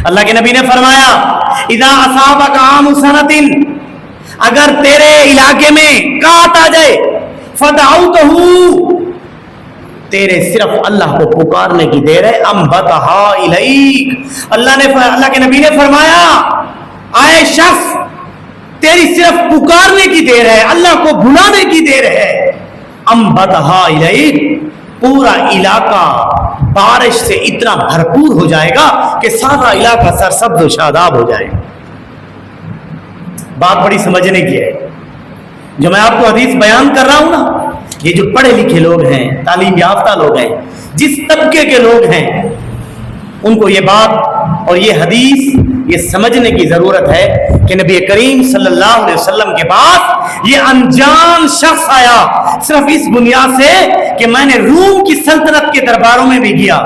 اللہ کے نبی نے فرمایا اذا اصابک عام سنۃ، اگر تیرے علاقے میں کاٹ آ جائے، فدعوتہ، تیرے صرف اللہ کو پکارنے کی دیر ہے، انبتھا الیک، اللہ کے نبی نے فرمایا آئے شخص تیری صرف پکارنے کی دیر ہے، اللہ کو بلانے کی دیر ہے، انبتھا الیک، پورا علاقہ بارش سے اتنا بھرپور ہو جائے گا کہ سارا علاقہ سرسبز و شاداب ہو جائے گا۔ بات بڑی سمجھنے کی ہے، جو میں آپ کو حدیث بیان کر رہا ہوں نا، یہ جو پڑھے لکھے لوگ ہیں، تعلیم یافتہ لوگ ہیں، جس طبقے کے لوگ ہیں، ان کو یہ بات اور یہ حدیث یہ سمجھنے کی ضرورت ہے کہ نبی کریم صلی اللہ علیہ وسلم کے پاس یہ انجان شخص آیا صرف اس بنیاد سے کہ میں نے روم کی سلطنت کے درباروں میں بھی گیا،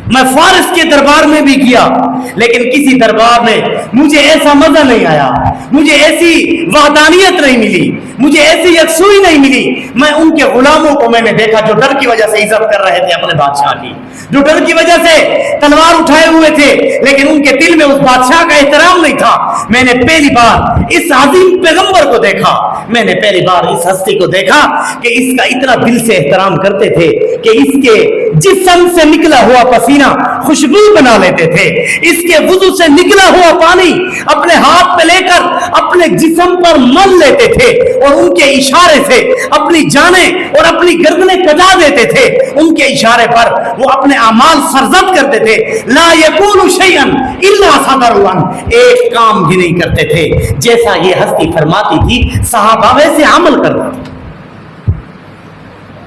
میں فارس کے دربار میں بھی گیا، لیکن کسی دربار میں مجھے ایسا مزہ نہیں آیا، مجھے ایسی وحدانیت نہیں ملی، مجھے ایسی یکسوئی نہیں ملی۔ میں ان کے غلاموں کو میں نے دیکھا جو ڈر کی وجہ سے عزت کر رہے تھے اپنے بادشاہ کی، جو ڈر کی وجہ سے تلوار اٹھائے ہوئے تھے، لیکن ان کے دل میں اس بادشاہ کا احترام نہیں تھا۔ میں نے پہلی بار اس عظیم پیغمبر کو دیکھا، میں نے پہلی بار اس ہستی کو دیکھا کہ اس کا اتنا دل سے احترام کرتے تھے کہ اس کے جسم سے نکلا ہوا پسینہ خوشبو بنا لیتے تھے، اس کے وضو سے نکلا ہوا پانی اپنے ہاتھ پہ لے کر اپنے جسم پر مل لیتے تھے، اور ان کے اشارے سے اپنی جانیں اور اپنی گردنیں کٹا دیتے تھے۔ ان کے اشارے پر وہ اپنے اعمال سرزد کرتے تھے۔ لا یقول شیئا الا صدروا، ایک کام بھی نہیں کرتے تھے جیسا یہ ہستی فرماتی تھی صحابہ ویسے عمل کرنا تھا۔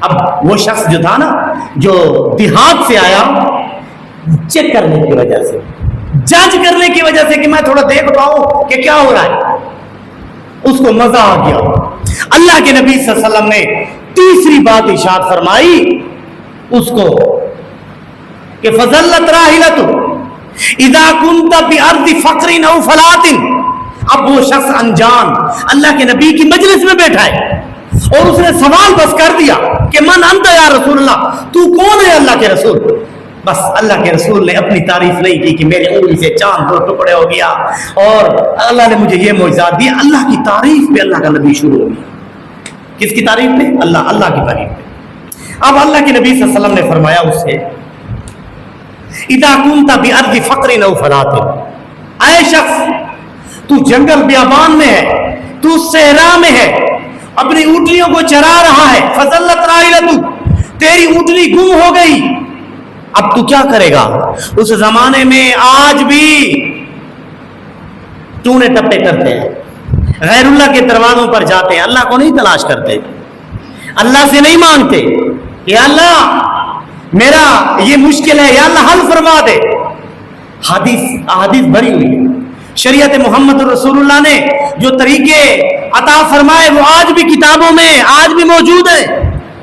اب وہ شخص جو تھا نا، جو دیہات سے آیا، چیک کرنے کی وجہ سے، جج کرنے کی وجہ سے کہ میں تھوڑا دیکھ پاؤں کہ کیا ہو رہا ہے، اس کو مزہ آ گیا۔ اللہ کے نبی صلی اللہ علیہ وسلم نے تیسری بات ارشاد فرمائی اس کو کہ فضلت راحلۃ اذا كنت بارض فقر او فلاۃ۔ اب وہ شخص انجان اللہ کے نبی کی مجلس میں بیٹھا ہے اور اس نے سوال بس کر دیا کہ من انت یا رسول اللہ، تو کون ہے اللہ کے رسول؟ بس اللہ کے رسول نے اپنی تعریف نہیں کی کہ میرے انگلی سے چاند دو ٹکڑے ہو گیا اور اللہ نے مجھے یہ معجزات دیا۔ اللہ کی تعریف پہ اللہ کا نبی شروع ہو گیا۔ کس کی تعریف پہ؟ اللہ کی تعریف پہ۔ اب اللہ کے نبی صلی اللہ علیہ وسلم نے فرمایا اس سے اذا كنت بارض فقر او فلاۃ، اے شخص تو جنگل بیابان میں ہے، تو صحرا میں ہے، اپنی اونٹنیوں کو چرا رہا ہے، فضلت راحلۃ، تیری اونٹنی گم ہو گئی، اب تو کیا کرے گا؟ اس زمانے میں آج بھی ٹونے ٹپے کرتے ہیں، غیر اللہ کے دروازوں پر جاتے ہیں، اللہ کو نہیں تلاش کرتے، اللہ سے نہیں مانگتے یا اللہ میرا یہ مشکل ہے، یا اللہ حل فرما دے۔ حدیث بھری ہوئی ہے، شریعت محمد رسول اللہ نے جو طریقے عطا فرمائے وہ آج بھی کتابوں میں آج بھی موجود ہیں،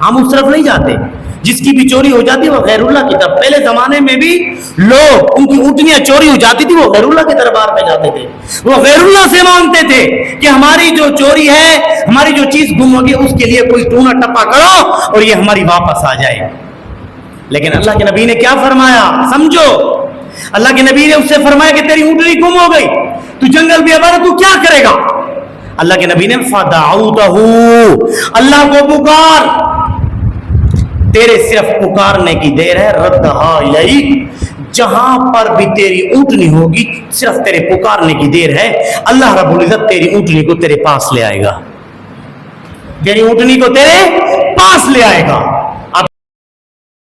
ہم اس طرف نہیں جاتے۔ جس کی بھی چوری ہو جاتی وہ غیر اللہ کی طرف۔ پہلے زمانے میں بھی لوگ ان کی اونٹنیاں چوری ہو جاتی تھی، وہ غیر اللہ کے دربار پہ جاتے تھے، وہ غیر اللہ سے مانگتے تھے کہ ہماری جو چوری ہے، ہماری جو چیز گم ہوگی اس کے لیے کوئی ٹونا ٹپا کرو اور یہ ہماری واپس آ جائے۔ لیکن اللہ کے نبی نے کیا فرمایا سمجھو، اللہ کے نبی نے اس سے فرمایا کہ تیری اونٹنی گم ہو گئی، تو جنگل بیابان تو کیا کرے گا؟ اللہ کے نبی نے فدعوتہ، اللہ کو پکار، تیرے صرف پکارنے کی دیر ہے، ردہا الیک، جہاں پر بھی تیری اونٹنی ہوگی صرف تیرے پکارنے کی دیر ہے، اللہ رب العزت تیری اونٹنی کو تیرے پاس لے آئے گا، تیری اونٹنی کو تیرے پاس لے آئے گا۔